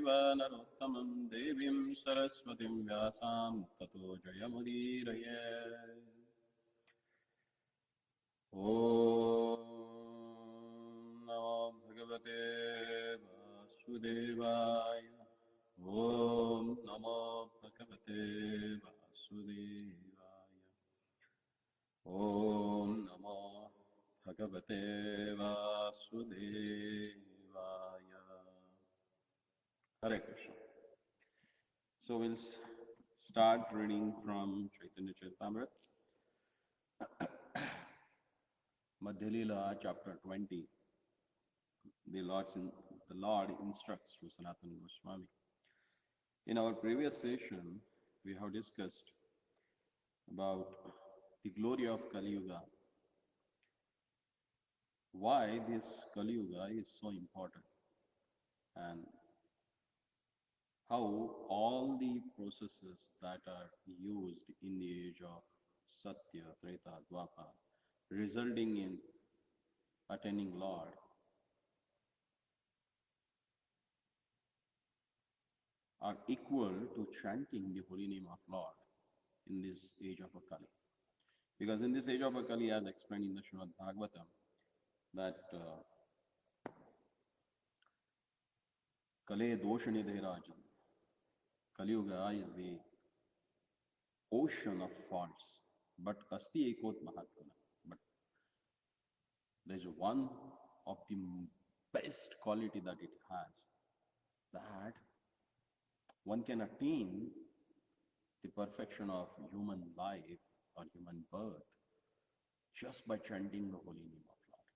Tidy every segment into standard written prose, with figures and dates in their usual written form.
देव नरोत्तमं देवीं सरस्वतीं व्यासां ततो जयमुदीरये। ॐ नमो भगवते वासुदेवाय। ॐ नमो भगवते वासुदेवाय। ॐ नमो भगवते वासुदेवाय। Hare Krishna. So we'll start reading from Chaitanya Charitamrita, Madhya Leela, chapter 20. The Lord instructs to Sanatana Goswami. In our previous session, we have discussed about the glory of Kali Yuga, why this Kali Yuga is so important, and how all the processes that are used in the age of Satya, Treta, Dwapara, resulting in attaining Lord, are equal to chanting the holy name of Lord in this age of Akali. Because in this age of Akali, as explained in the Srimad Bhagavatam, that Kale Doshanidhe Rajan, Kali Yuga is the ocean of faults, but Asti Ekot Mahatmana. But there is one of the best quality that it has, that one can attain the perfection of human life or human birth just by chanting the holy name of Lord.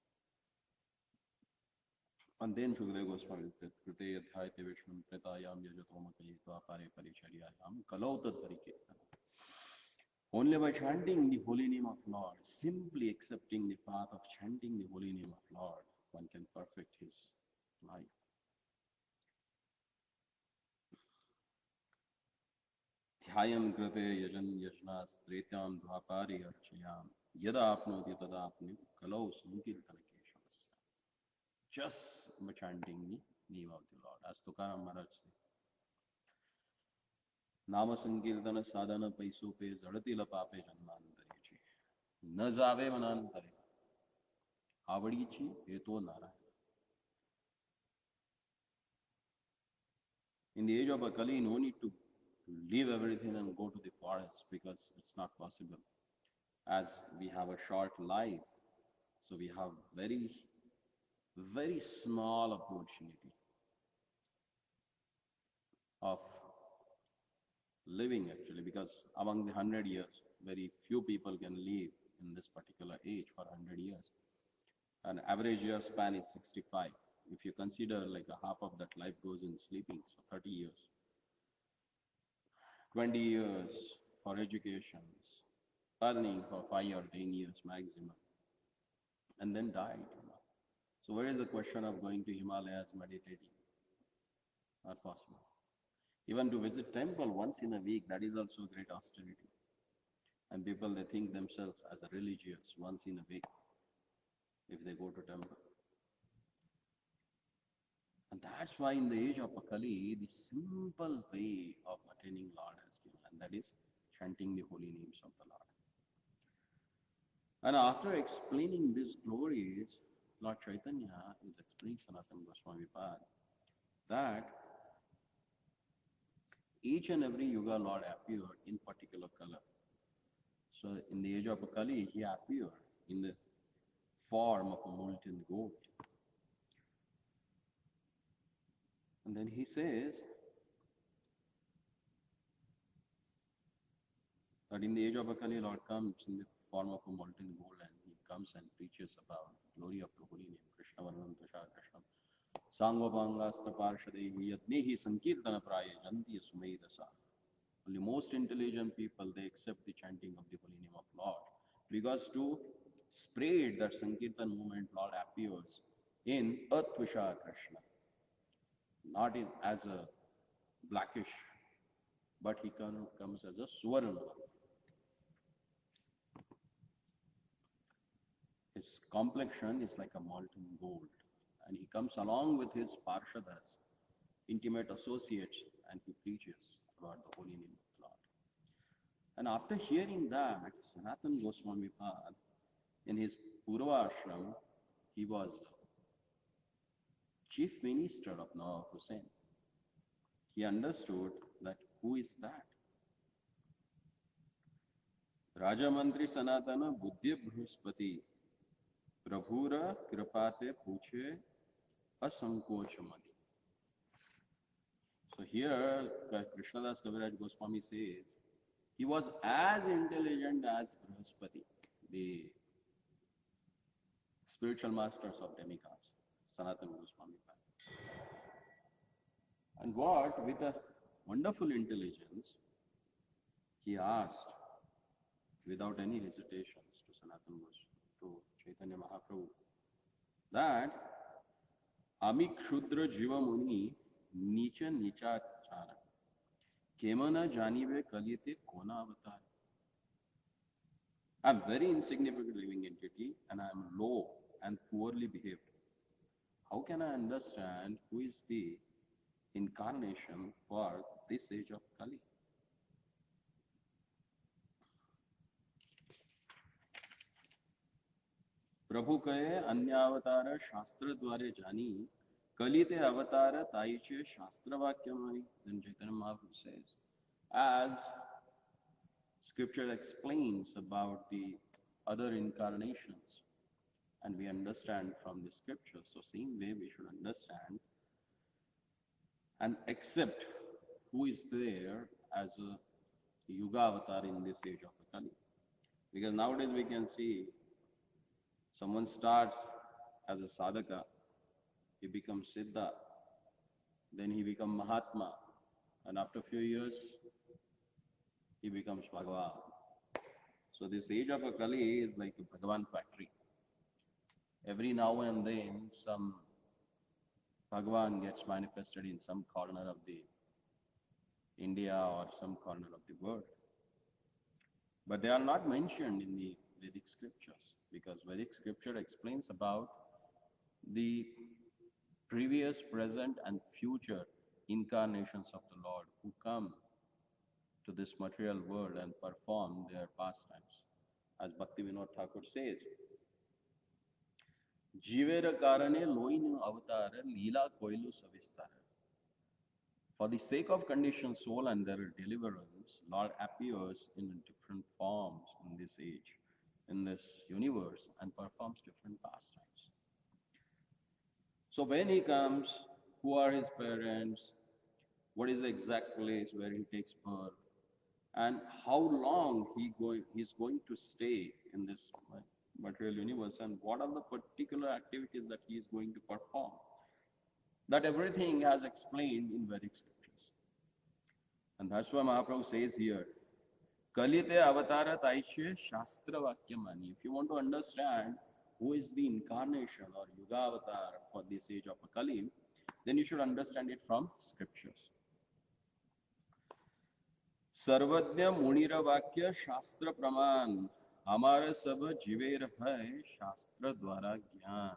And then Shukadeva Goswami said, Krite Adhyayate Vishnam Pritayam Yajatomakaitva Pare Paricharyayam Kalautat Parikirtana. Only by chanting the holy name of Lord, simply accepting the path of chanting the holy name of Lord, one can perfect his life. Dhyayam krite yajan yajna stretyam dvapari archayam yada apnoti tada apni kalau sankirtana keshavasya. Just by chanting the name of the Lord. As Tukaram Maharaj said, Nama sankirtana sadhana paiso pe zadatila pape janmantare chi. Na jave manantare. Avadichi eto narayana. In the age of Akali, no need to leave everything and go to the forest, because it's not possible. As we have a short life, so we have very, very small opportunity of living actually, because among the 100 years, very few people can live in this particular age for 100 years. An average year span is 65. If you consider like a half of that life goes in sleeping, so 30 years. 20 years for education, earning for 5 or 10 years maximum, and then died. So where is the question of going to Himalayas meditating? Not possible. Even to visit temple once in a week, that is also great austerity. And people, they think themselves as a religious once in a week if they go to temple. And that's why in the age of Akali, the simple way of attaining Lord has given, and that is chanting the holy names of the Lord. And after explaining these glories, Lord Chaitanya is explaining Sanatana Goswami Pad that each and every Yuga Lord appeared in particular color. So in the age of Akali, he appeared in the form of a molten gold. And then he says that in the age of Akali, Lord comes in the form of a molten gold, and he comes and preaches about the glory of the holy name, Krishna Varnantasha Krishna. Sangvapangasta Parshadehi Yadnehi Sankirtana Praya Janti Sumaidasa. Only most intelligent people, they accept the chanting of the holy name of Lord, because to spread that Sankirtan movement, Lord appears in Atvisha Krishna, not as a blackish, but he comes as a Suvarna. His complexion is like a molten gold, and he comes along with his Parshadas, intimate associates, and he preaches about the holy name of Lord. And after hearing that, Sanatan Goswami Pad, in his Purva Ashram, he was chief minister of Nawab Hussain. He understood that who is that? Rajamantri Sanatana Buddhi Bruhaspati Prabhura Kripate Puche Asankochamani. So here Krishnadas Kaviraj Goswami says he was as intelligent as Bruhaspati, the spiritual masters of demigods, Sanatana Goswami. And what, with a wonderful intelligence, he asked without any hesitations to Sanatana Goswami, to Chaitanya Mahaprabhu, that Ami Kshudra Jiva Muni Nicha Nicha Chara Kemana Janive Kalite Kona Avatar. I am very insignificant living entity and I am low and poorly behaved. How can I understand who is the incarnation for this age of Kali? प्रभु कहे अन्य अवतार शास्त्र द्वारे जानी कलिते अवतार ताईचे शास्त्र वाक्य मानी. Then Chaitanya Mahaprabhu says, as scripture explains about the other incarnations, and we understand from the scripture, so same way we should understand and accept who is there as a Yuga avatar in this age of Kali. Because nowadays we can see someone starts as a sadhaka, he becomes Siddha, then he becomes Mahatma, and after a few years, he becomes Bhagavan. So this age of Kali is like a Bhagavan factory. Every now and then, some Bhagavan gets manifested in some corner of the India or some corner of the world. But they are not mentioned in the Vedic scriptures, because Vedic scripture explains about the previous, present and future incarnations of the Lord who come to this material world and perform their pastimes. As Bhaktivinoda Thakur says, Jivera karane loinu avatara lila koilu savistara. For the sake of conditioned soul and their deliverance, Lord appears in different forms in this age, in this universe, and performs different pastimes. So when he comes, who are his parents, what is the exact place where he takes birth, and how long he's going to stay in this material universe, and what are the particular activities that he is going to perform. That everything has explained in Vedic scriptures. And that's why Mahaprabhu says here, Kalite avatara taishe shastra vakyamani. If you want to understand who is the incarnation or Yuga avatar for this age of Kali, then you should understand it from scriptures. सर्वज्ञ मुनिर वाक्य शास्त्र प्रमाण हमारे सब जीवेर है शास्त्र द्वारा ज्ञान.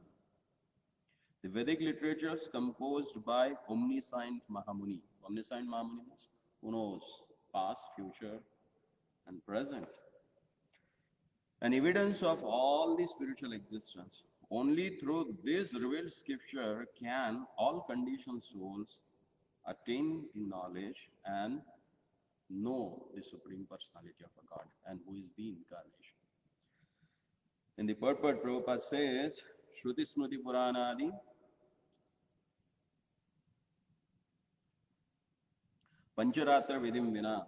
The Vedic literatures composed by omniscient Mahamuni. Omniscient Mahamuni means who knows past, future, and present. An evidence of all the spiritual existence. Only through this revealed scripture can all conditioned souls attain the knowledge and know the Supreme Personality of a God and who is the incarnation. In the purport, Prabhupada says, Shruti Smriti Puranadi Pancharatra Vidim Vina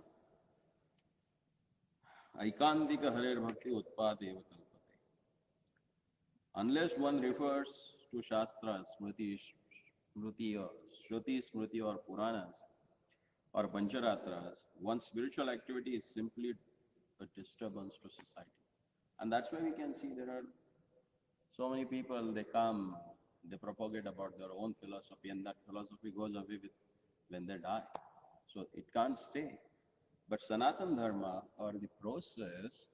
Aikantika Harer Bhakti Utpadeva Kalpate. Unless one refers to Shastras, Smriti, Shruti, Smriti or Puranas or Pancharatras, one's spiritual activity is simply a disturbance to society. And that's why we can see there are so many people, they come, they propagate about their own philosophy, and that philosophy goes away with when they die. So it can't stay. But Sanatana Dharma, or the process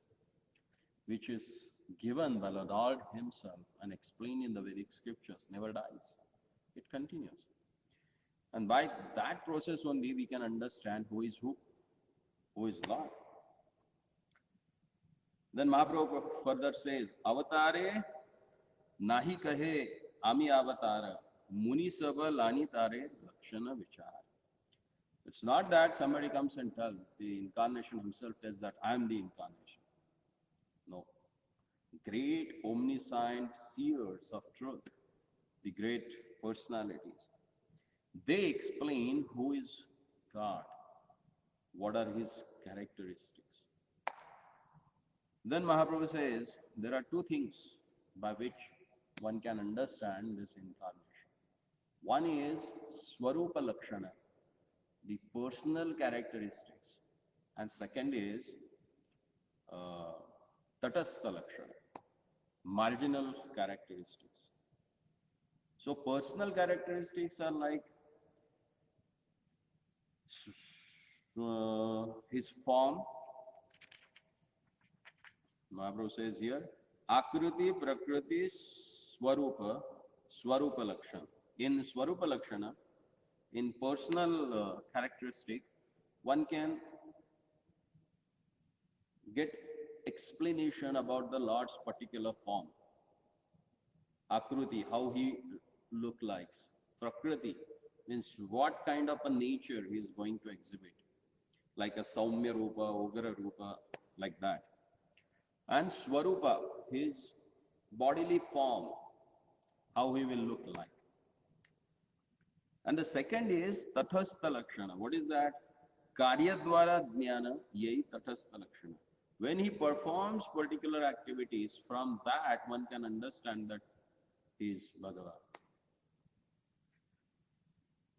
which is given by the Lord Himself and explained in the Vedic scriptures, never dies. It continues. And by that process only we can understand who is Lord. Then Mahaprabhu further says, Avatare nahi kahe ami avatara, muni saba lani tare lakshana vichar. It's not that somebody comes and tells, the incarnation himself tells that I am the incarnation. No. Great omniscient seers of truth, the great personalities, they explain who is God, what are his characteristics. Then Mahaprabhu says there are two things by which one can understand this incarnation. One is Swarupa Lakshana, the personal characteristics, and second is Tatastha Lakshana, marginal characteristics. So personal characteristics are like his form. Mahaprabhu says here, Akriti, Prakriti, Swarupa, Swarupa Lakshana. In Swarupa Lakshana, in personal characteristics, one can get explanation about the Lord's particular form. Akruti, how he look like. Prakriti means what kind of a nature he is going to exhibit. Like a Saumya Rupa, Ugra Rupa, like that. And Swarupa, his bodily form, how he will look like. And the second is Tathastha Lakshana. What is that? Karya Dwara Jnana Yai Tathastha Lakshana. When he performs particular activities, from that one can understand that he is Bhagavan.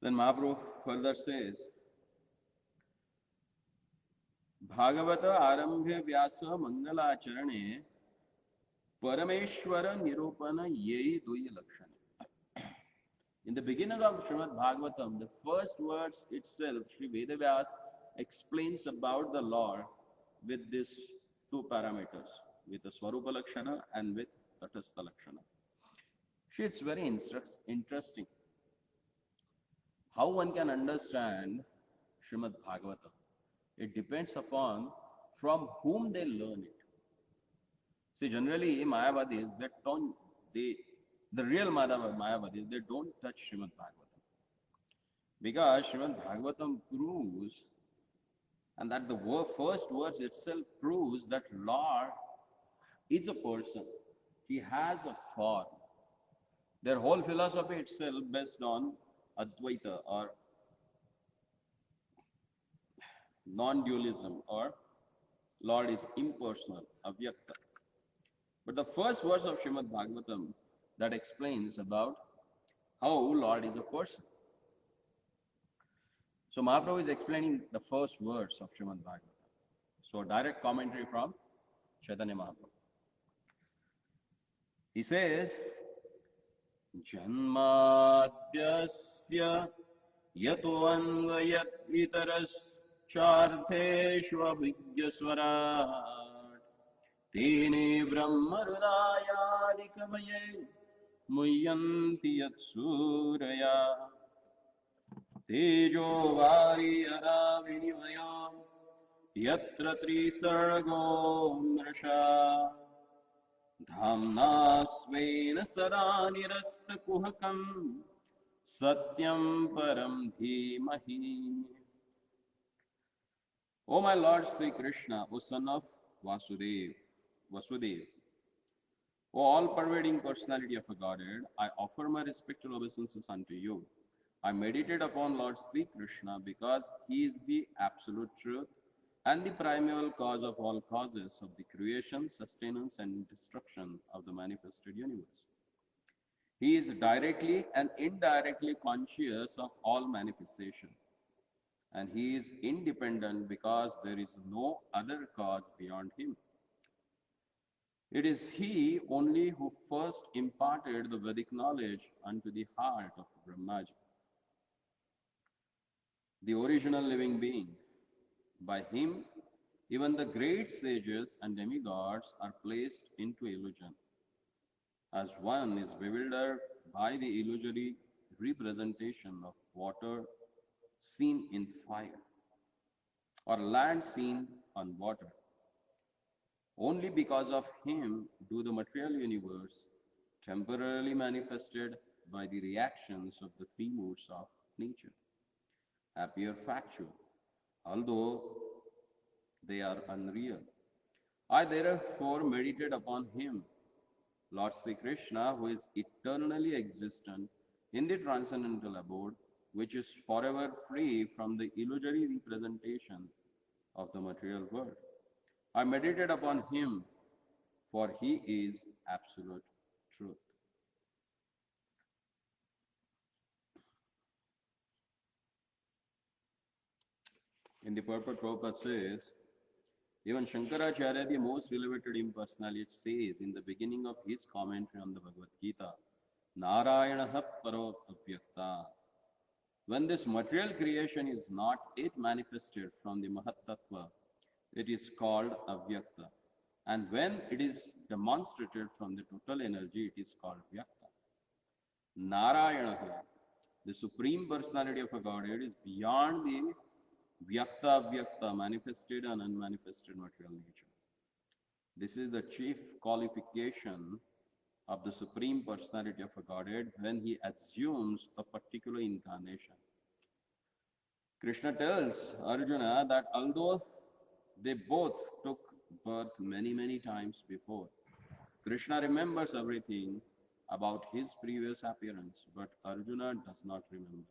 Then Mahaprabhu further says, Bhagavata Arambhya Vyasa Mangalacharane Parameshwara Nirupana Yei Duya Lakshana. In the beginning of Srimad Bhagavatam, the first words itself, Sri Vedavyas explains about the Lord with these two parameters, with the Swarupa Lakshana and with Tatastha Lakshana. It's very interesting how one can understand Srimad Bhagavatam. It depends upon from whom they learn it. See, generally Mayavadis, the real Mayavadis, they don't touch Srimad Bhagavatam. Because Srimad Bhagavatam proves, and that the first verse itself proves that Lord is a person. He has a form. Their whole philosophy itself based on Advaita or non-dualism, or Lord is impersonal, avyakta. But the first verse of Srimad Bhagavatam that explains about how Lord is a person. So Mahaprabhu is explaining the first verse of Srimad Bhagavatam. So direct commentary from Chaitanya Mahaprabhu. He says, Janmadhyasya yato itaras chartheshvabhigyaswarat tene brahmarudayadikavaye muyyanti yat suraya tejo variyara vinivaya yatra trisargo mrasha Dhamna svena sada nirastakuhakam satyam param dhimahi. O my Lord Sri Krishna, O son of Vasudev, O all-pervading personality of a Godhead, I offer my respectful obeisances unto you. I meditate upon Lord Sri Krishna because he is the absolute truth and the primeval cause of all causes of the creation, sustenance, and destruction of the manifested universe. He is directly and indirectly conscious of all manifestation, and he is independent because there is no other cause beyond him. It is he only who first imparted the Vedic knowledge unto the heart of Brahmaji, the original living being. By him, even the great sages and demigods are placed into illusion, as one is bewildered by the illusory representation of water seen in fire, or land seen on water. Only because of him do the material universe, temporarily manifested by the reactions of the three moods of nature, appear factual, although they are unreal. I therefore meditate upon him, Lord Sri Krishna, who is eternally existent in the transcendental abode, which is forever free from the illusory representation of the material world. I meditate upon him, for he is absolute truth. In the purport, Prabhupada says, even Shankaracharya, the most elevated impersonality, says in the beginning of his commentary on the Bhagavad Gita, Narayanaha Paro Avyakta. When this material creation is not yet manifested from the Mahat Tattva, it is called Avyakta. And when it is demonstrated from the total energy, it is called Vyakta. Narayana, the Supreme Personality of a Godhead, is beyond the Vyakta Vyakta, manifested and unmanifested material nature. This is the chief qualification of the Supreme Personality of a Godhead when he assumes a particular incarnation. Krishna tells Arjuna that although they both took birth many, many times before, Krishna remembers everything about his previous appearance, but Arjuna does not remember.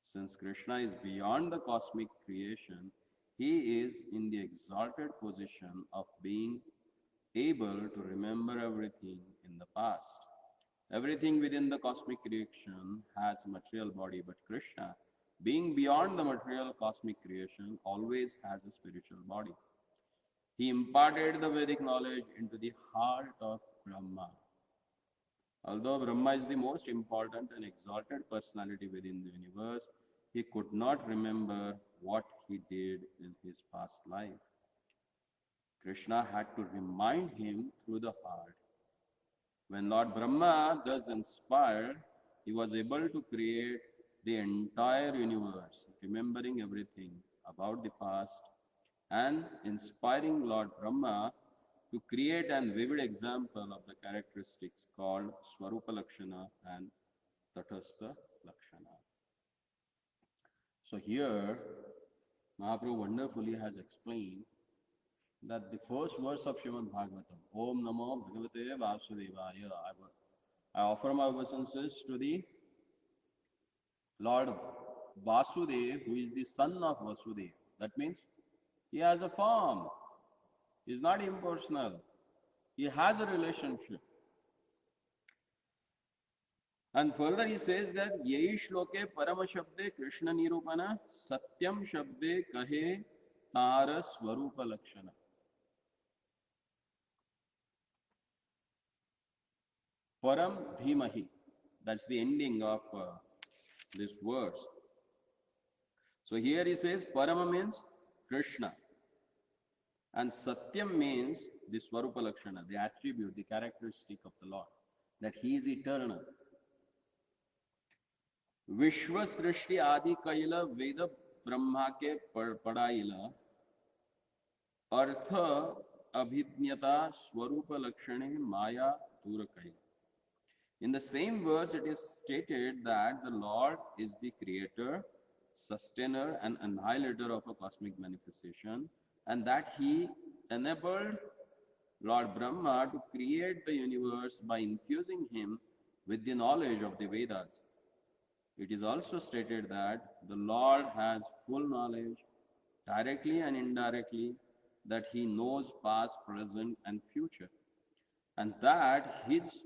Since Krishna is beyond the cosmic creation, he is in the exalted position of being able to remember everything in the past. Everything within the cosmic creation has a material body, but Krishna, being beyond the material cosmic creation, always has a spiritual body. He imparted the Vedic knowledge into the heart of Brahma. Although Brahma is the most important and exalted personality within the universe, he could not remember what he did in his past life. Krishna had to remind him through the heart. When Lord Brahma thus inspired, he was able to create the entire universe, remembering everything about the past and inspiring Lord Brahma to create an vivid example of the characteristics called Swarupa Lakshana and Tatastha Lakshana. So here, Mahaprabhu wonderfully has explained that the first verse of Srimad Bhagavatam, Om Namo Bhagavate Vasudevaya, I offer my obeisances to the Lord Vasudev, who is the son of Vasudeva. That means he has a form. He is not impersonal. He has a relationship. And further he says that Yei Shloke Parama Shabde Krishna Nirupana Satyam Shabde Kahe Tara Swarupa Lakshana. Param Dhimahi. That's the ending of this verse. So here he says Parama means Krishna. And Satyam means the Swarupa Lakshana, the attribute, the characteristic of the Lord. That he is eternal. विश्व सृष्टि आदि कैल वेद ब्रह्मा के पढ़ाइला अर्थ अभिज्ञता स्वरूप लक्षणे माया दूर कैल. In the same verse, it is stated that the Lord is the creator, sustainer, and annihilator of a cosmic manifestation, and that he enabled Lord Brahma to create the universe by infusing him with the knowledge of the Vedas. It is also stated that the Lord has full knowledge, directly and indirectly, that he knows past, present, and future, and that his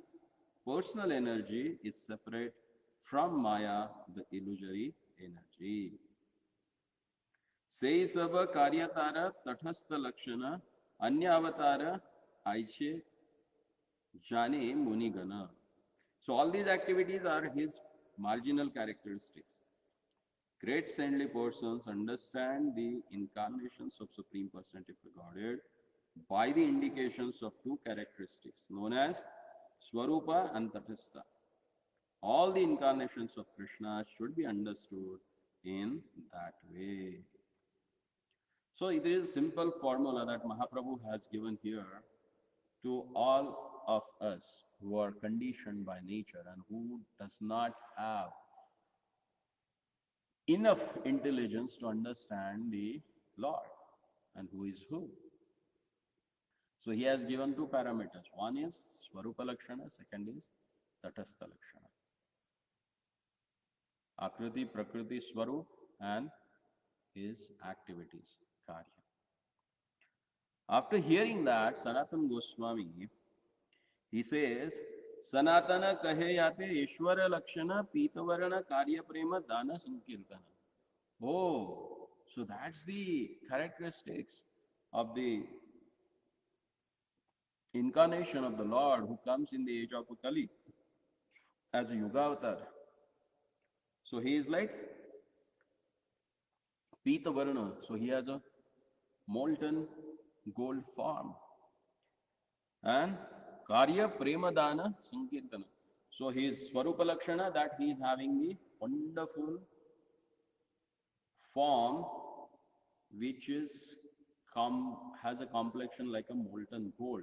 personal energy is separate from Maya, the illusory energy. Sei saba karyatara tathastha lakshana anya avatara aiche jane munigana. So all these activities are his marginal characteristics. Great saintly persons understand the incarnations of Supreme Personality of Godhead by the indications of two characteristics known as Swarupa and Tatastha. All the incarnations of Krishna should be understood in that way. So it is a simple formula that Mahaprabhu has given here to all of us who are conditioned by nature and who does not have enough intelligence to understand the Lord and who is who. So he has given two parameters. One is Swarupa Lakshana, second is Tatastha Lakshana. Akriti, Prakriti, Swarup and his activities, Karya. After hearing that, Sanatana Goswami, he says, Sanatana kahe yate Ishwara Lakshana Pitavarana Karya Prema Dana Sankirtana. Oh, so that's the characteristics of the incarnation of the Lord who comes in the age of Kali as a Yuga avatar. So he is like Pitavarana. So he has a molten gold form. And Karya Premadana Sankirtana. So his Swarupa Lakshana that he is having the wonderful form which is has a complexion like a molten gold.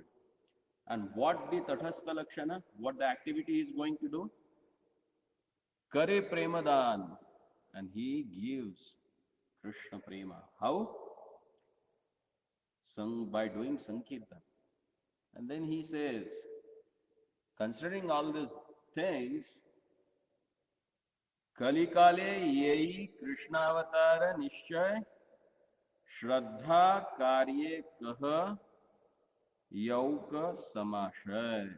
And what the Tathastha Lakshana, what the activity is going to do? Kare Premadan. And he gives Krishna Prema. How? By doing Sankirtan. And then he says, considering all these things, Kalikale yehi Krishna Avatara Nishchay Shraddha Karye Kaha Yauka Samashay.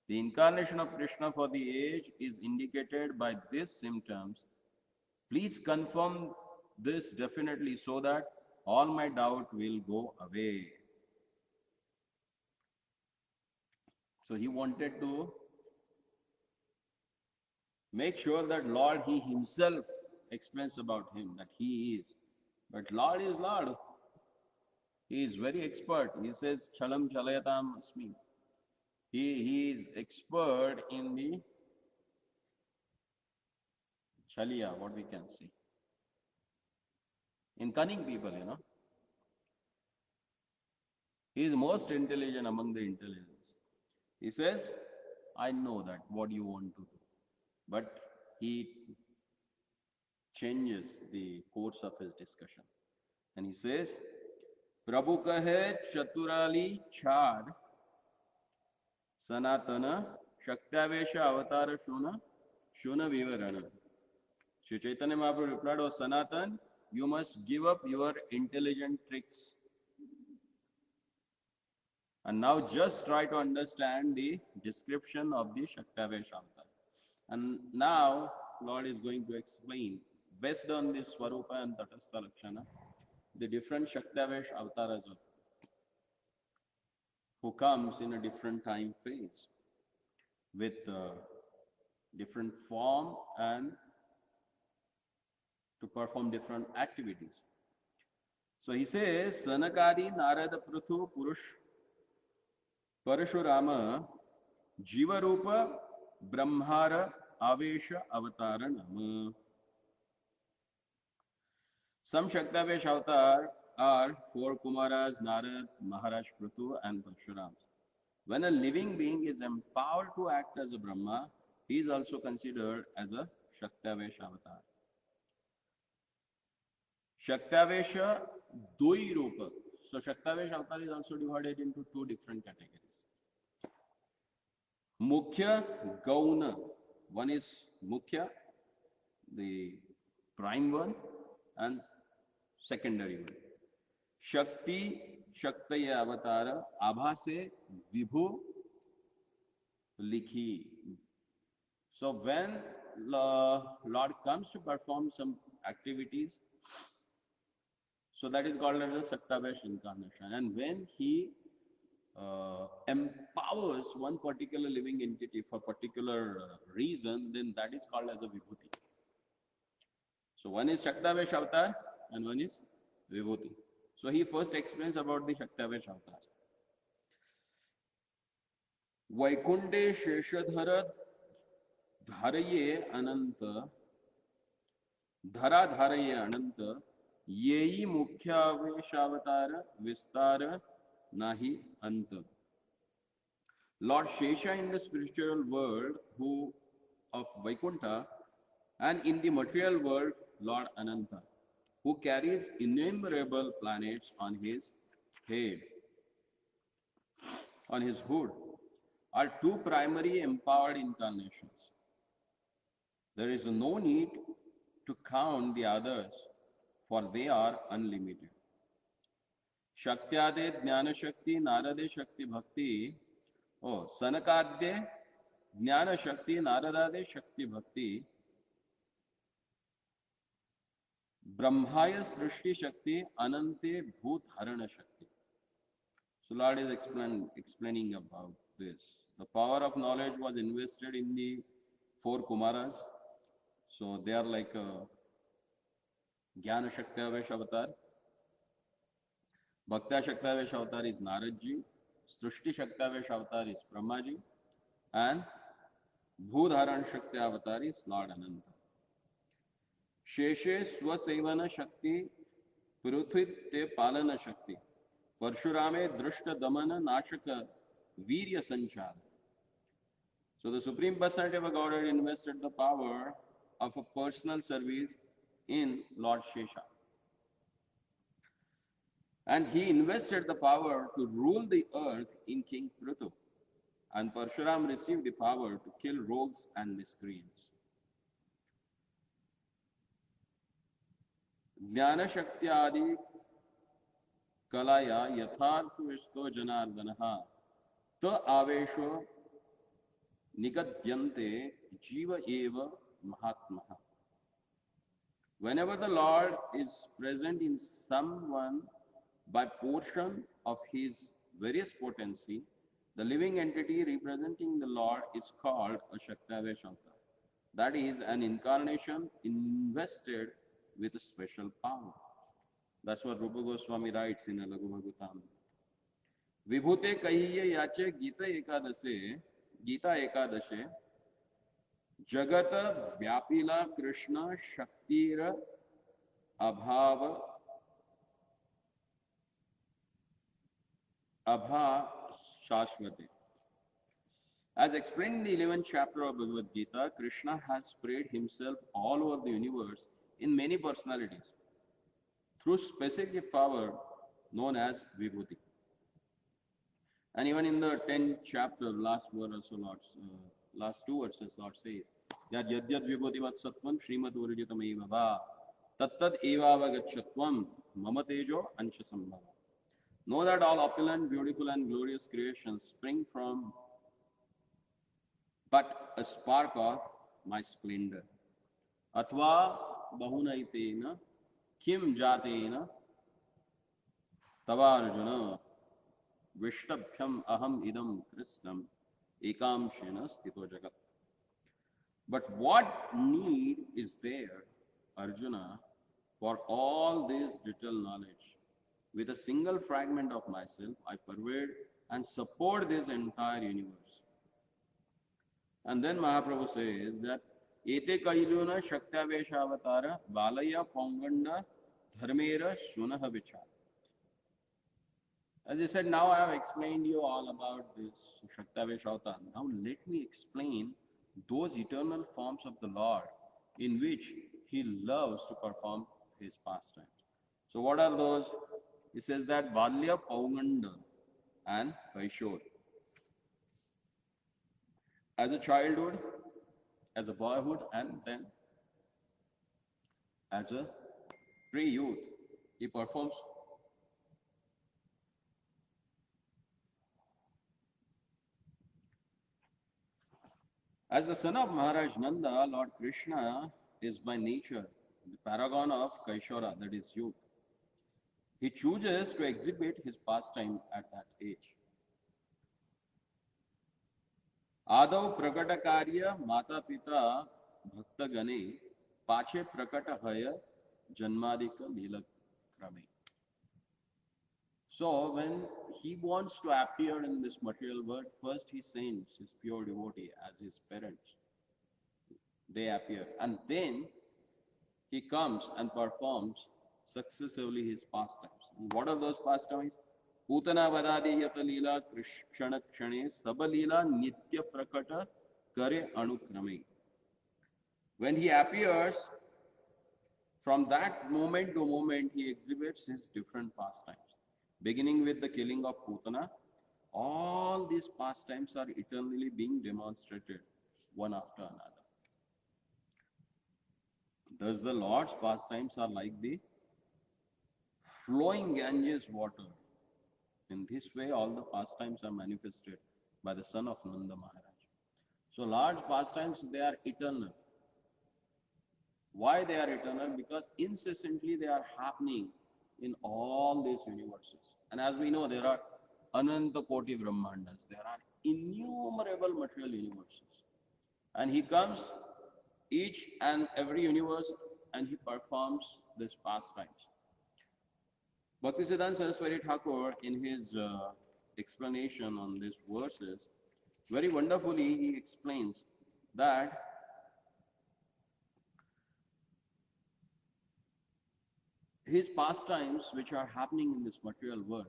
The incarnation of Krishna for the age is indicated by these symptoms. Please confirm this definitely so that all my doubt will go away. So he wanted to make sure that Lord, he himself explains about him, that he is. But Lord is Lord. He is very expert. He says, Chalam Chalayatam Asmi. He is expert in the Chaliya, what we can see. In cunning people, you know. He is most intelligent among the intelligence. He says, I know that what you want to do. But he changes the course of his discussion. And he says, Prabhu kahe chaturali chad sanatana shaktavesha avatara shuna vivarana. Sri Chaitanya Mahaprabhu replied, oh Sanatan, you must give up your intelligent tricks. And now just try to understand the description of the Shaktavesha avatar. And now Lord is going to explain, based on this Swarupa and Tatastha Lakshana, the different Shaktavesh avatars who comes in a different time phase with different form and to perform different activities. So he says, Sanakadi Narada Prithu Purush Parashurama Jivarupa Brahmara Avesha Avataranam. Some Shaktavesh avatar are four Kumaras, Narad, Maharaj Prithu and Parshurams. When a living being is empowered to act as a Brahma, he is also considered as a Shaktavesh avatar. Shaktavesha Dui Rupa. So Shaktavesh avatar is also divided into two different categories. Mukhya Gauna. One is Mukhya, the prime one, and secondary one. Shakti Shaktaya Avatara Abha se Vibhu Likhi. So when Lord comes to perform some activities, so that is called as a Shaktavesh incarnation. And when he empowers one particular living entity for particular reason, then that is called as a Vibhuti. So one is Shaktavesh avatar and one is Vibhuti. So he first explains about the Shaktavesh avatar. Vaikunte Sheshadhara धारये अनंत, धरा धारये अनंत, येई मुख्यावेशावतार विस्तार nahi ant. Lord Shesha in the spiritual world, who of Vaikuntha, and in the material world, Lord Ananta, who carries innumerable planets on his head, on his hood, are two primary empowered incarnations. There is no need to count the others, for they are unlimited. Shaktyaade Jnana Shakti, Narade Shakti Bhakti, oh, Sanakadye Jnana Shakti, Naradade Shakti Bhakti, Brahmaya Srishti Shakti, Anante Bhut Harana Shakti. So Lord is explaining about this. The power of knowledge was invested in the four Kumaras. So they are like Jnana Shakti Avatar. Bhakta Shaktavesh Avatar is Naradji, Srishti Shaktavesh Avatar is Brahmaji, and Bhudharan Shakti Avatar is Lord Ananta. Sheshe Swasevana Shakti, Prithvite Palana Shakti, Parshurame Drishta Damana Nashaka Virya Sanchara. So the Supreme Personality of Godhead invested the power of a personal service in Lord Shesha. And he invested the power to rule the earth in King Prithu. And Parshuram received the power to kill rogues and miscreants. Jnana Shakti Adi Kalaya Yatharth Vishto Janardanaha Ta Avesho Nigadyante Jiva Eva Mahatmaha. Whenever the Lord is present in someone by portion of his various potency, the living entity representing the Lord is called a Shaktavesh Avatar. That is an incarnation invested with a special power. That's what Rupa Goswami writes in Laghu Bhagavatam. Vibhute kahiye yache Gita Ekadashe, Jagata Vyapila Krishna Shaktira Abhava Abha Shashvati. As explained in the 11th chapter of Bhagavad Gita, Krishna has spread himself all over the universe in many personalities through specific power known as Vibhuti. And even in the 10th chapter, last verse, last two verses, Lord says that Yadyad Vibhutivat Sattvam Srimad Urijitam Evava Tattad Evavagachatvam Mama Tejo Ansha Sambhava. Know that all opulent, beautiful, and glorious creations spring from but a spark of my splendor. Atva bahunaitena kim jatena tavarjuna vishtabhyam aham idam krishnam ekamshena stito jagat. But what need is there, Arjuna, for all this detailed knowledge? With a single fragment of myself, I pervade and support this entire universe. And then Mahaprabhu says that Ete Kailuna Shaktavesh Balaya Ponganda Dharmera Shunaha Vichar. As I said, now I have explained you all about this Shaktavesh Now let me explain those eternal forms of the Lord in which he loves to perform his pastimes. So what are those? He says that Balya Pauganda and Kaishor. As a childhood, as a boyhood, and then as a pre-youth, he performs. As the son of Maharaj Nanda, Lord Krishna is by nature the paragon of Kaishora, that is youth. He chooses to exhibit his pastime at that age. Adav prakata karya mata pita bhakta gane pache prakata haya janmadika lila krame. So when he wants to appear in this material world, first he sends his pure devotee as his parents. they appear. And then he comes and performs successively his pastimes. And what are those pastimes? Putana Vadadi Yata Leela Krishna Kshane Sabalila Nitya Prakata Kare Anukrame. When he appears, from that moment to moment, he exhibits his different pastimes. Beginning with the killing of Putana, all these pastimes are eternally being demonstrated one after another. Thus, the Lord's pastimes are like the flowing Ganges water. In this way, all the pastimes are manifested by the son of Nanda Maharaj. So, large pastimes, they are eternal. Why they are eternal? Because incessantly they are happening in all these universes. And as we know, there are Ananta Koti Brahmandas. There are innumerable material universes. And he comes each and every universe and he performs these pastimes. Bhaktisiddhanta Saraswati Thakur, in his explanation on these verses, very wonderfully he explains that his pastimes which are happening in this material world,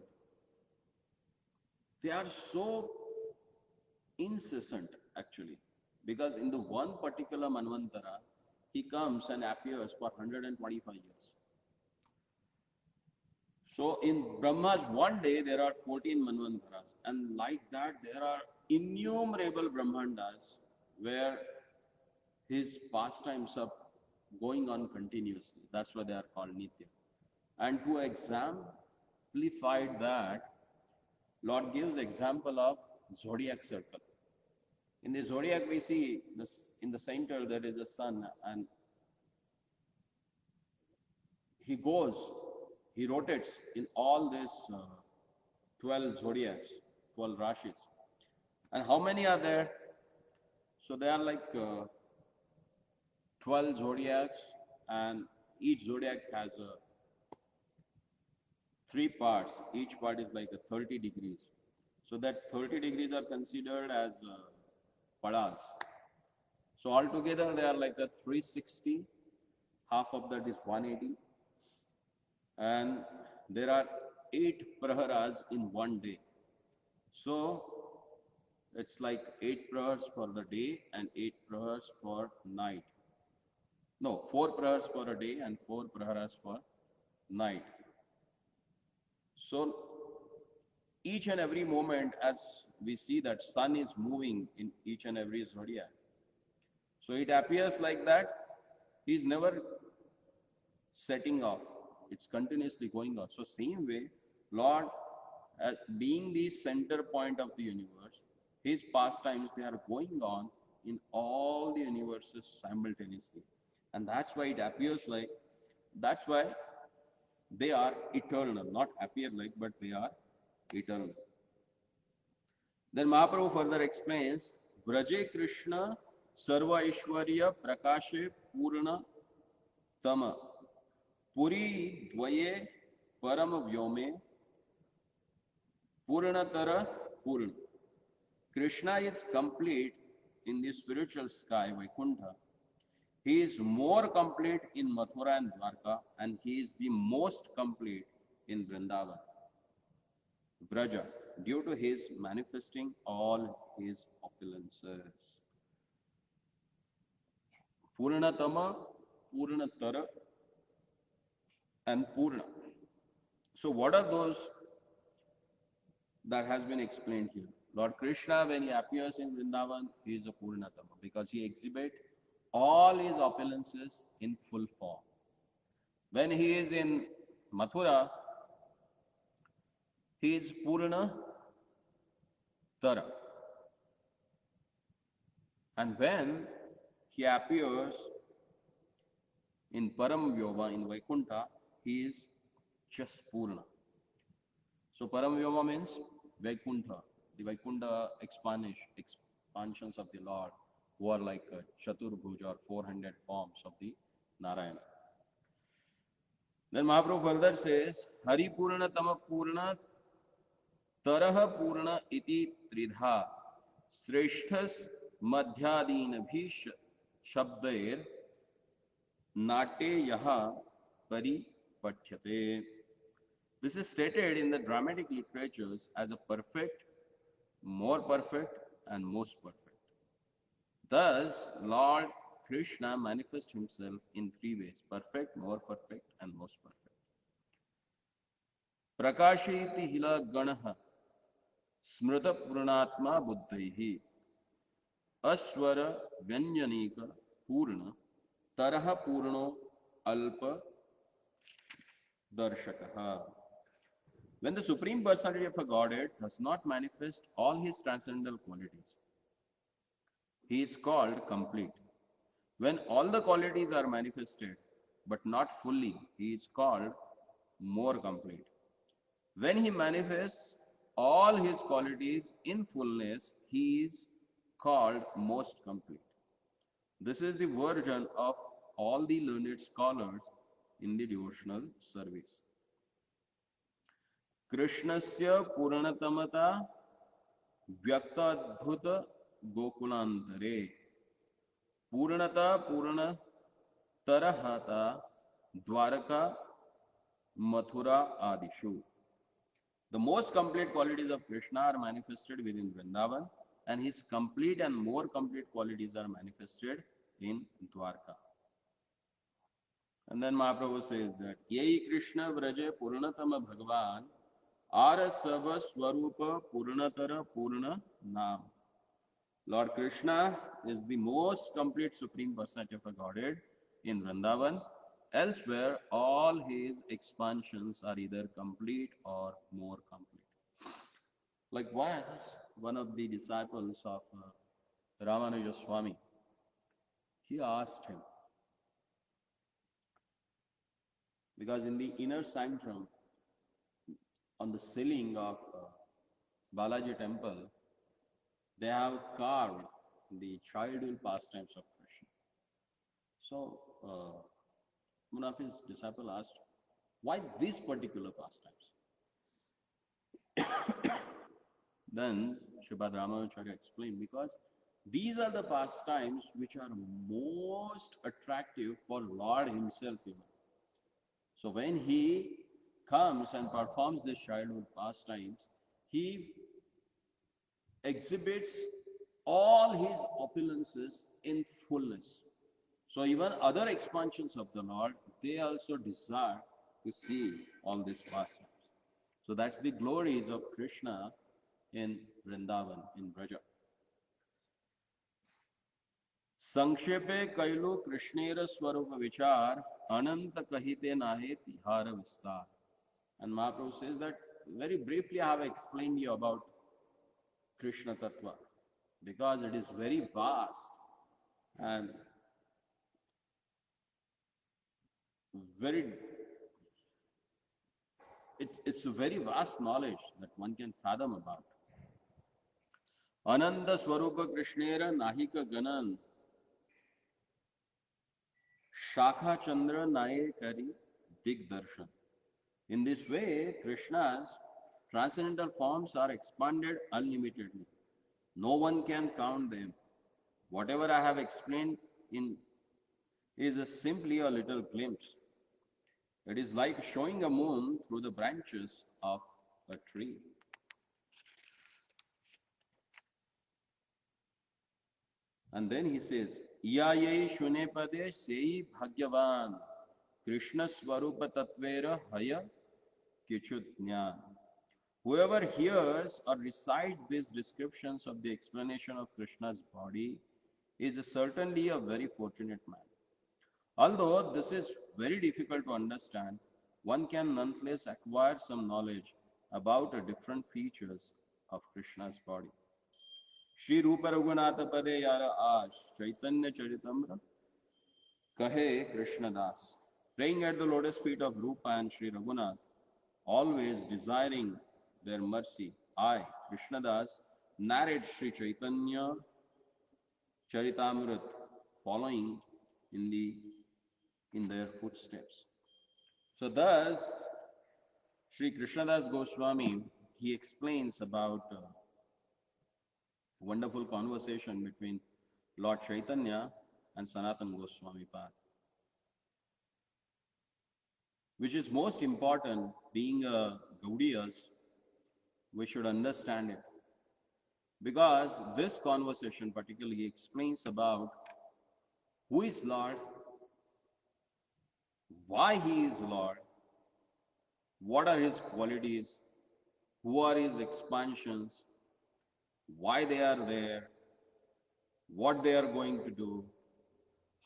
they are so incessant actually, because in the one particular Manvantara, he comes and appears for 125 years. So in Brahma's one day, there are 14 Manvantaras, and like that, there are innumerable Brahmandas where his pastimes are going on continuously. That's why they are called Nitya. And to exemplify that, Lord gives example of zodiac circle. In the zodiac, we see this, in the center there is a sun, and he goes, he rotates in all these 12 zodiacs, 12 rashis. And how many are there? So they are like 12 zodiacs, and each zodiac has 3 parts. Each part is like a 30 degrees. So that 30 degrees are considered as padas. So altogether they are like a 360. Half of that is 180. And there are 8 praharas in one day. So it's like 8 prahars for the day and 8 prahars for night. No, 4 prahars for a day and 4 praharas for night. So each and every moment, as we see that sun is moving in each and every zodiac. So it appears like that he is never setting off. It's continuously going on. So same way, Lord, being the center point of the universe, his pastimes, they are going on in all the universes simultaneously. And that's why it appears like, that's why they are eternal, not appear like, but they are eternal. Then Mahaprabhu further explains, Vraje Krishna Sarva Ishwarya Prakashe Purna Tama Puri Dvaye Param Vyome Purnatara Purna. Krishna is complete in the spiritual sky, Vaikuntha. He is more complete in Mathura and Dwarka, and he is the most complete in Vrindavan, Vraja, due to his manifesting all his opulences. Purnatama, Purnatara, and Purna. So what are those that has been explained here? Lord Krishna, when he appears in Vrindavan, he is a Purnatama because he exhibits all his opulences in full form. When he is in Mathura, he is Purna Tara. And when he appears in Param Vyoma, in Vaikuntha, he is just Purna. So Param Vyoma means Vaikuntha, the Vaikuntha expansions of the Lord, who are like Chaturbhuja or 400 forms of the Narayana. Then Mahaprabhu further says, Hari Purna Tama Purna Taraha Purna iti Tridha Sreshthas Madhyadin Bhish शब्दैर नाट्ये यः परिपठ्यते. This is stated in the dramatic literatures as a perfect, more perfect, and most perfect. Thus, Lord Krishna manifests himself in three ways: perfect, more perfect, and most perfect. Prakashiti hila ganaha smrita purnatma buddhaihi अस्वर व्यंजनीक पूर्ण तरह पूर्णो अल्प darshakah. When the Supreme Personality of a Godhead does not manifest all his transcendental qualities, he is called complete. When all the qualities are manifested but not fully, he is called more complete. When he manifests all his qualities in fullness, he is called most complete. This is the version of all the learned scholars in the devotional service. कृष्णस्य पूर्णतमता व्यक्ताद्भुत गोकुलांतरे पूर्णता पूर्ण तरहता Dwarka Mathura आदिषु. The most complete qualities of Krishna are manifested within Vrindavan, and his complete and more complete qualities are manifested in Dwarka. And then Mahaprabhu says that Yei Krishna Vraje Purnatama Bhagavan Ara Sava Swarupa Purnatara Purna Nam. Lord Krishna is the most complete Supreme Personality of a Godhead in Vrindavan. Elsewhere, all his expansions are either complete or more complete. Like once, one of the disciples of Ramanuja Swami, he asked him, because in the inner sanctum, on the ceiling of Balaji temple, they have carved the childhood pastimes of Krishna. So, one of his disciples asked, why these particular pastimes? Then Sripad Ramanujacharya explained, because these are the pastimes which are most attractive for Lord himself even. So when he comes and performs this childhood pastimes, he exhibits all his opulences in fullness. So even other expansions of the Lord, they also desire to see all these pastimes. So that's the glories of Krishna in Vrindavan, in Braja. संक्षेपे कैलु कृष्णेर स्वरूप विचार अनंत कहते नाहे तिहार विस्तार. And Mahaprabhu says that very briefly I have explained you about Krishna Tattva because it is very vast and very it's a very vast knowledge that one can fathom about. Ananda Swarupa Krishnera Nahika Ganan Shakha Chandra Naye Kari Dig Darshan. In this way, Krishna's transcendental forms are expanded unlimitedly. No one can count them. Whatever I have explained in is simply a little glimpse. It is like showing a moon through the branches of a tree. And then he says, Iyaye shunepade sei bhagyavan Krishna swarupa tatvera haya kichut jnana. Whoever hears or recites these descriptions of the explanation of Krishna's body is certainly a very fortunate man. Although this is very difficult to understand, one can nonetheless acquire some knowledge about the different features of Krishna's body. Shri Rupa Raghunath Pade Yara Ash Chaitanya Charitamra Kahe Krishna Das. Praying at the lotus feet of Rupa and Shri Raghunath, always desiring their mercy, I, Krishnadas, narrate Sri Chaitanya Charitamrit, following in their footsteps. So thus, Sri Krishnadas Goswami, he explains about a wonderful conversation between Lord Chaitanya and Sanatana Goswami path. Which is most important, being a Gaudiyas, we should understand it. Because this conversation particularly explains about who is Lord, why he is Lord, what are his qualities, who are his expansions, why they are there, what they are going to do,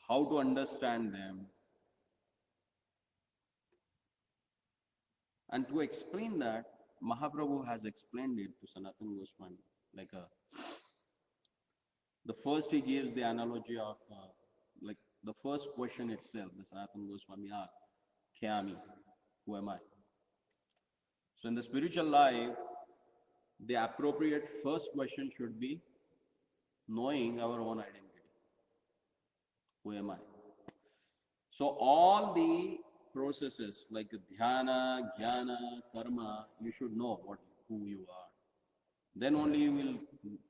how to understand them. And to explain that, Mahaprabhu has explained it to Sanatana Goswami. The first he gives the analogy of, like the first question itself, the Sanatana Goswami asks, Khyami, who am I? So in the spiritual life, the appropriate first question should be knowing our own identity. Who am I? So all the processes like dhyana, jnana, karma, you should know who you are. Then only you will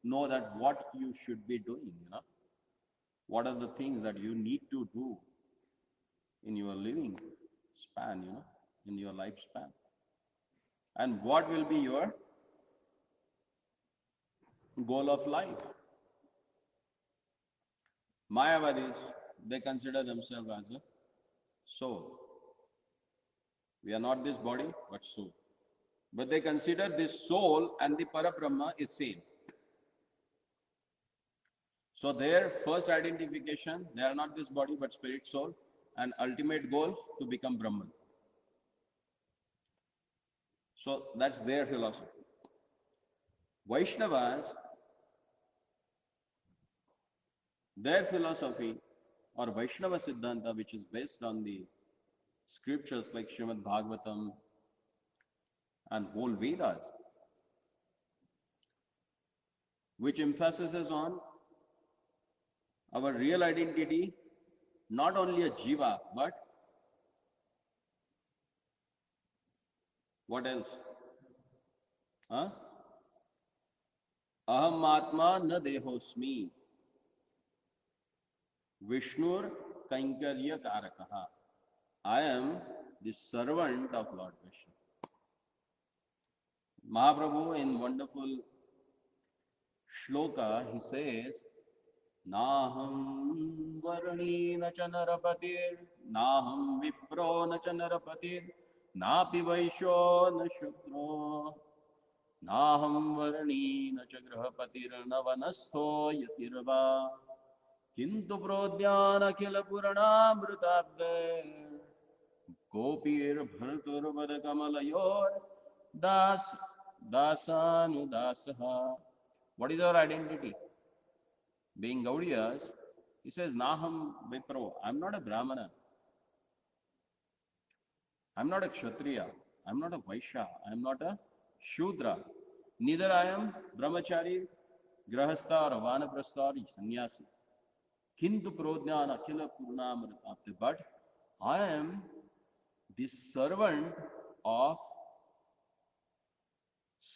know that what you should be doing, What are the things that you need to do in your living span, in your lifespan. And what will be your goal of life? Mayavadis, they consider themselves as a soul. We are not this body, but soul. But they consider this soul and the Parabrahma is same. So their first identification, they are not this body, but spirit, soul, and ultimate goal to become Brahman. So that's their philosophy. Vaishnavas, their philosophy or Vaishnava Siddhanta, which is based on the scriptures like Srimad Bhagavatam and whole Vedas, which emphasizes on our real identity, not only a jiva, but what else? Huh? Aham Atma na dehosmi, Vishnur Kainkarya Karakaha. I am the servant of Lord Vishnu. Mahaprabhu in wonderful shloka, he says, Naham varni na cha narapatir, Naham vipro na cha narapatir, Napi vaisho na shudro, Naham varni na cha grahapatir, na vanastho yatirva, Kintu prodhyana khila puranamrutabde, Gopir bhartur vad kamalayor, Das dasanudasaha. What is our identity? Being Gaudiyas, he says, Naham Vipro. I'm not a Brahmana. I'm not a Kshatriya. I'm not a Vaishya. I'm not a Shudra. Neither I am Brahmachari, Grahastha or Vanaprastha or Sannyasi. Kintu Prodhyana Akila Purnamritabde. But I am the servant of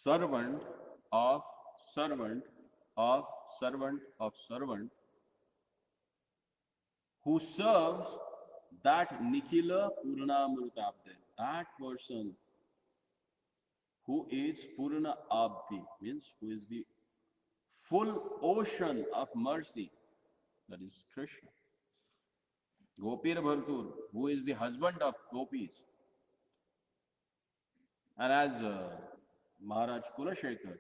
servant of servant of servant of servant who serves that Nikhila Purnamrutabde, that person who is Purna Abdi, means who is the full ocean of mercy, that is Krishna. Gopir Bhartur, who is the husband of gopis. And as Maharaj Kulashekar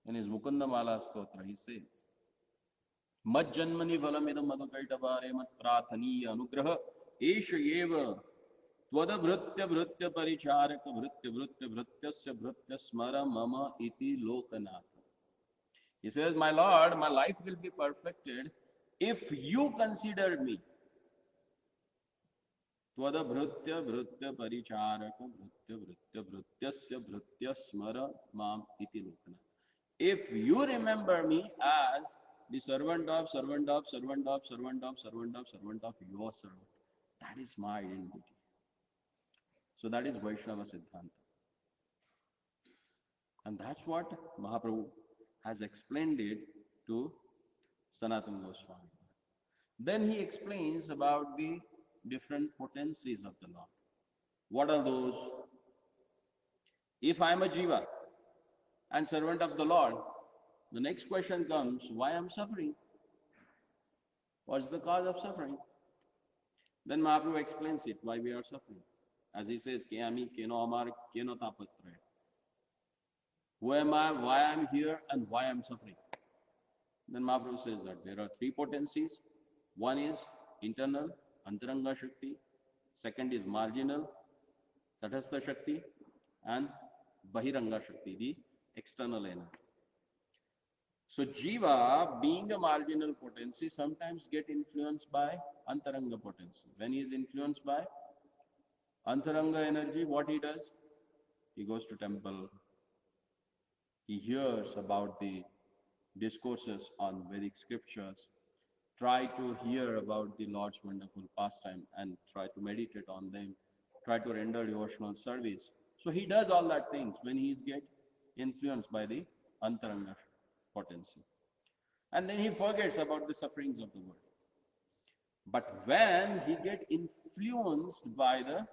in his Mukunda Mala Stotra, he says, Majjanmani Valamidam Madhukaitavare Mat Prathaniya Anugraha Esha Yeva Tvada Bhritya Bhritya Paricharaka Bhritya Bhritya Bhrityasya Bhritya Smara Mama Iti Lokanatha. He says, my Lord, my life will be perfected if you consider me. Tvada Bhritya Bhritya Paricharaka Bhritya Bhritya Bhrityasya Bhritya Smara Mam Iti Lokanatha. If you remember me as the servant of, servant of, servant of, servant of, servant of, servant of your servant, that is my identity. So that is Vaishnava Siddhanta. And that's what Mahaprabhu has explained it to Sanatana Goswami. Then he explains about the different potencies of the Lord. What are those? If I am a jiva and servant of the Lord, the next question comes, why am I suffering? What's the cause of suffering? Then Mahaprabhu explains it, why we are suffering. As he says, Ke ami, keno amar, keno tapatre. Who am I, why I am here, and why I am suffering? Then Mahaprabhu says that there are three potencies. One is internal, Antaranga Shakti. Second is marginal, Tatastha Shakti. And Bahiranga Shakti, the external energy. So Jiva, being a marginal potency, sometimes get influenced by Antaranga potency. When he is influenced by Antaranga energy, what he does? He goes to temple. He hears about the discourses on Vedic scriptures. Try to hear about the Lord's wonderful pastime and try to meditate on them. Try to render devotional service. So he does all that things when he get influenced by the Antaranga potency. And then he forgets about the sufferings of the world. But when he get influenced by the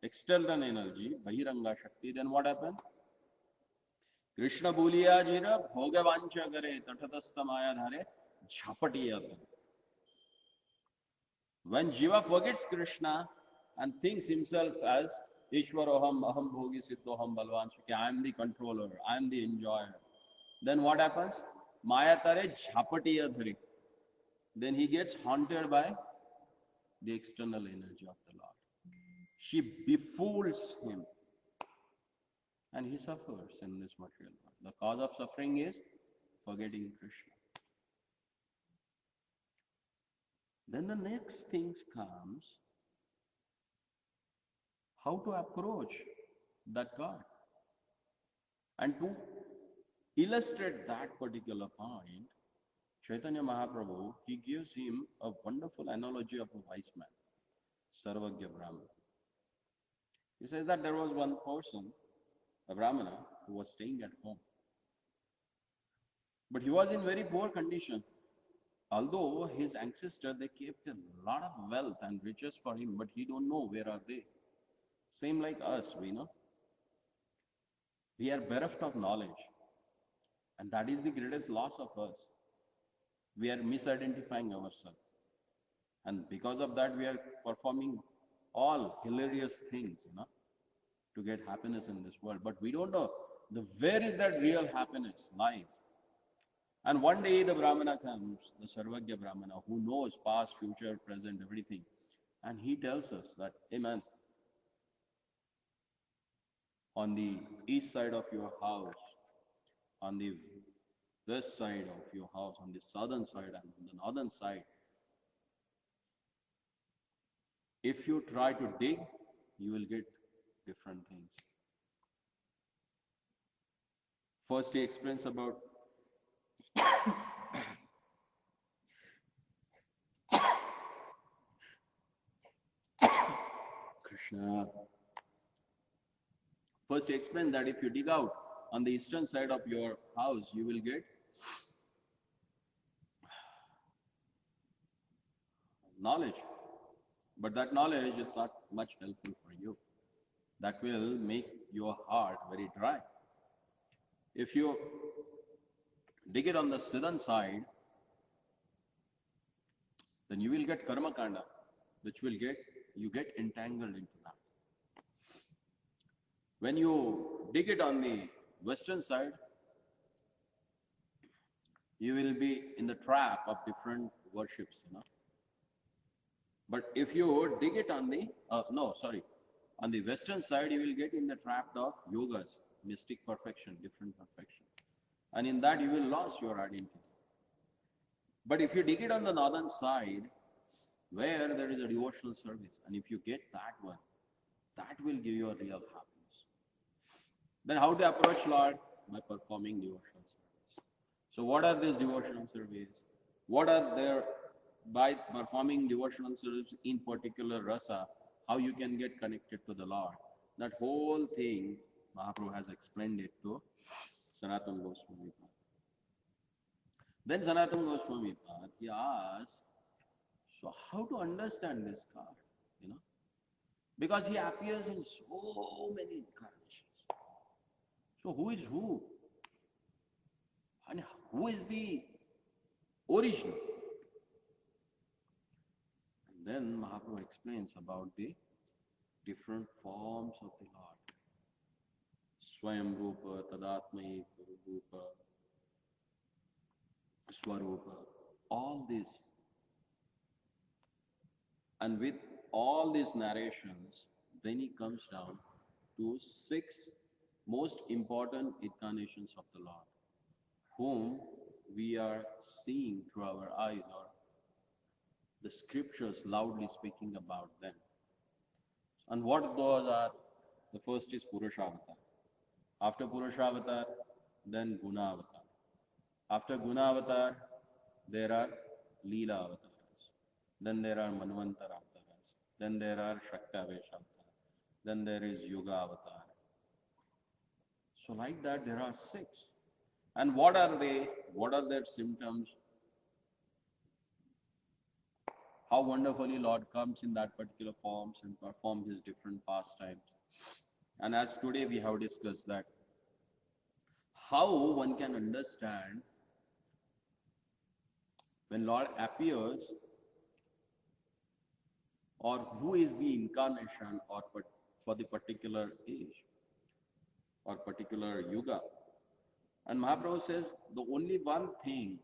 external energy, Bahiranga Shakti, then what happens? Krishna Bhuliya Jira Bhogavancha Gare Tatatastha Maya Dhare Jhapatiya. When Jiva forgets Krishna and thinks himself as Ishwaroham, Aham Bhogi Siddhoham Balvan, I am the controller, I am the enjoyer, then what happens? Maya Tare Jhapatiya Dhari. Then he gets haunted by the external energy of the Lord. She befools him and he suffers in this material world. The cause of suffering is forgetting Krishna. Then the next things comes, how to approach that God. And to illustrate that particular point, Chaitanya Mahaprabhu, he gives him a wonderful analogy of a wise man, Sarvagya Brahmana. He says that there was one person, a Brahmana, who was staying at home. But he was in very poor condition. Although his ancestors, they kept a lot of wealth and riches for him, but he don't know where are they. Same like us, we know. We are bereft of knowledge. And that is the greatest loss of us. We are misidentifying ourselves. And because of that, we are performing all hilarious things, to get happiness in this world. But we don't know where is that real happiness lies. And one day the Brahmana comes, the Sarvagya Brahmana, who knows past, future, present, everything. And he tells us that, hey man, on the east side of your house, on the west side of your house, on the southern side and on the northern side, if you try to dig, you will get different things. First he explains about Krishna. First he explains that if you dig out on the eastern side of your house, you will get knowledge. But that knowledge is not much helpful for you. That will make your heart very dry. If you dig it on the southern side, then you will get karma kanda, which will you get entangled into that. When you dig it on the western side, you will be in the trap of different worships, But if you dig it on the, on the western side, you will get in the trap of yogas, mystic perfection, different perfection. And in that, you will lose your identity. But if you dig it on the northern side, where there is a devotional service, and if you get that one, that will give you a real happiness. Then how to approach Lord? By performing devotional service. So what are these devotional service? What are there, by performing devotional service in particular rasa, how you can get connected to the Lord? That whole thing, Mahaprabhu has explained it to Sanatana Goswami. Then Sanatana Goswami, he asks So how to understand this God? You know, because he appears in so many incarnations. So who is who? And who is the original? And then Mahaprabhu explains about the different forms of the Lord. Swayam Rupa, Tadatmai Rupa, Swarupa, all this. And with all these narrations, then he comes down to 6 most important incarnations of the Lord, whom we are seeing through our eyes, or the scriptures loudly speaking about them. And what those are? The first is Purusha-avatar. After Purusha-avatar, then Guna-avatar. After Guna-avatar, there are Leela avatars. Then there are Manvantara avatars. Then there are Shaktavesh avatar. Then there is Yuga avatar. So like that, there are 6. And what are they? What are their symptoms? How wonderfully Lord comes in that particular forms and perform his different pastimes. And as today we have discussed that, how one can understand when Lord appears, or who is the incarnation or for the particular age or particular yuga. And Mahaprabhu says the only one thing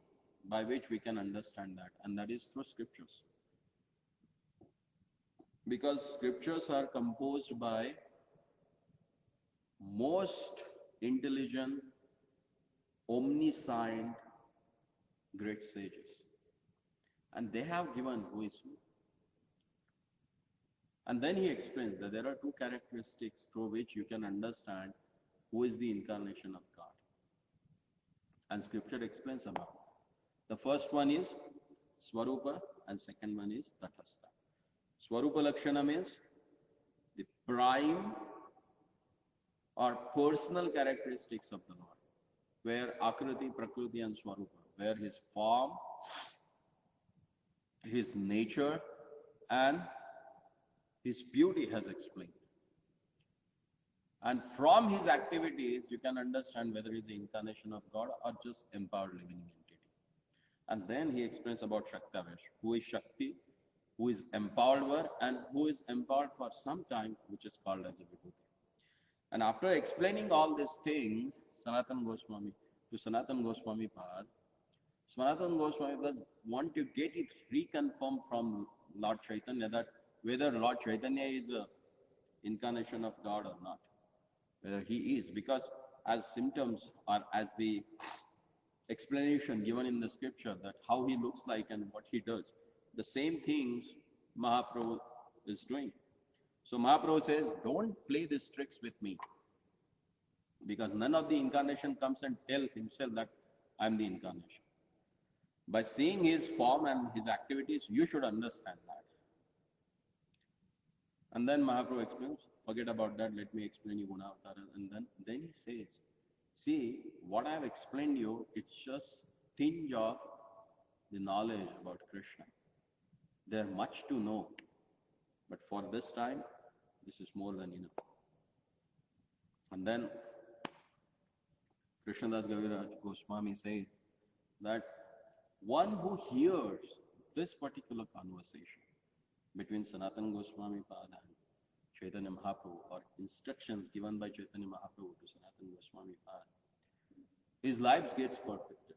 by which we can understand that, and that is through scriptures. Because scriptures are composed by most intelligent, omniscient, great sages. And they have given who is who. And then he explains that there are 2 characteristics through which you can understand who is the incarnation of God. And scripture explains about it. The first one is Swarupa and second one is Tathastha. Swarupa Lakshana means the prime or personal characteristics of the Lord, where Akriti, Prakriti and Swarupa, where his form, his nature and his beauty has explained. And from his activities, you can understand whether he is the incarnation of God or just empowered living entity. And then he explains about Shaktavesh, who is Shakti, who is empowered and who is empowered for some time, which is called as a Vibhuti. And after explaining all these things, Sanatana Goswami Pad, Sanatana Goswami Pad want to get it reconfirmed from Lord Chaitanya that whether Lord Chaitanya is an incarnation of God or not, whether he is, because as symptoms or as the explanation given in the scripture that how he looks like and what he does, the same things Mahaprabhu is doing. So Mahaprabhu says, don't play these tricks with me, because none of the incarnation comes and tells himself that I'm the incarnation. By seeing his form and his activities, you should understand that. And then Mahaprabhu explains, forget about that, let me explain you Guna-avatar. And then he says, see, what I have explained you, it's just tinge of the knowledge about Krishna. There's much to know, but for this time, this is more than enough. And then Krishnadas Kaviraj Goswami says that one who hears this particular conversation between Sanatana Goswami Pada and Chaitanya Mahaprabhu, or instructions given by Chaitanya Mahaprabhu to Sanatana Goswami Pada, his life gets perfected.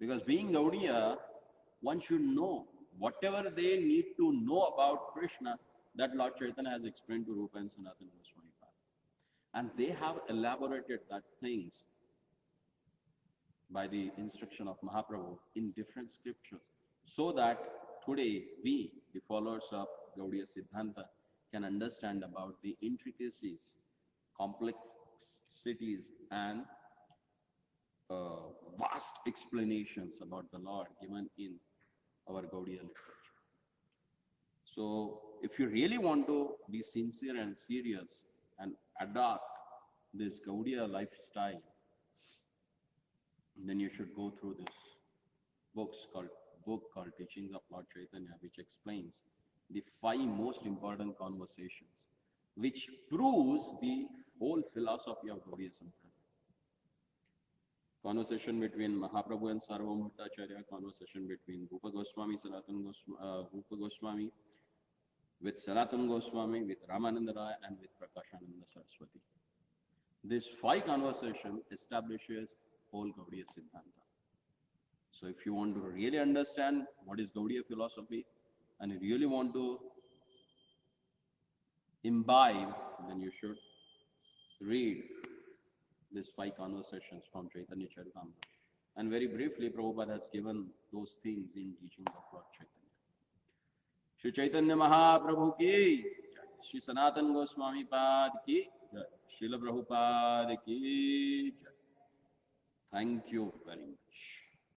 Because being Gaudiya, one should know whatever they need to know about Krishna that Lord Chaitanya has explained to Rupa and Sanatana Goswami Pada. And they have elaborated that things by the instruction of Mahaprabhu in different scriptures, so that today we, the followers of Gaudiya Siddhanta, can understand about the intricacies, complexities and vast explanations about the Lord given in our Gaudiya literature. So if you really want to be sincere and serious and adopt this Gaudiya lifestyle, then you should go through this books called book called Teachings of Lord Chaitanya, which explains the 5 most important conversations, which proves the whole philosophy of Gaudiya Sampradaya. Conversation between Mahaprabhu and Sarvabhauma Bhattacharya, conversation between Rupa Goswami, Rupa Goswami, with Sanatana Goswami, with Ramananda Rai, and with Prakashananda Saraswati. This 5 conversation establishes whole Gaudiya Siddhanta. So if you want to really understand what is Gaudiya philosophy and you really want to imbibe, then you should read these 5 conversations from Chaitanya Charitamrita. And very briefly, Prabhupada has given those things in Teachings of Lord Chaitanya. Shri Chaitanya Mahaprabhu ki jai. Shri Sanatana Goswami Pad ki jai. Srila Prabhupada ki jai. Thank you very much.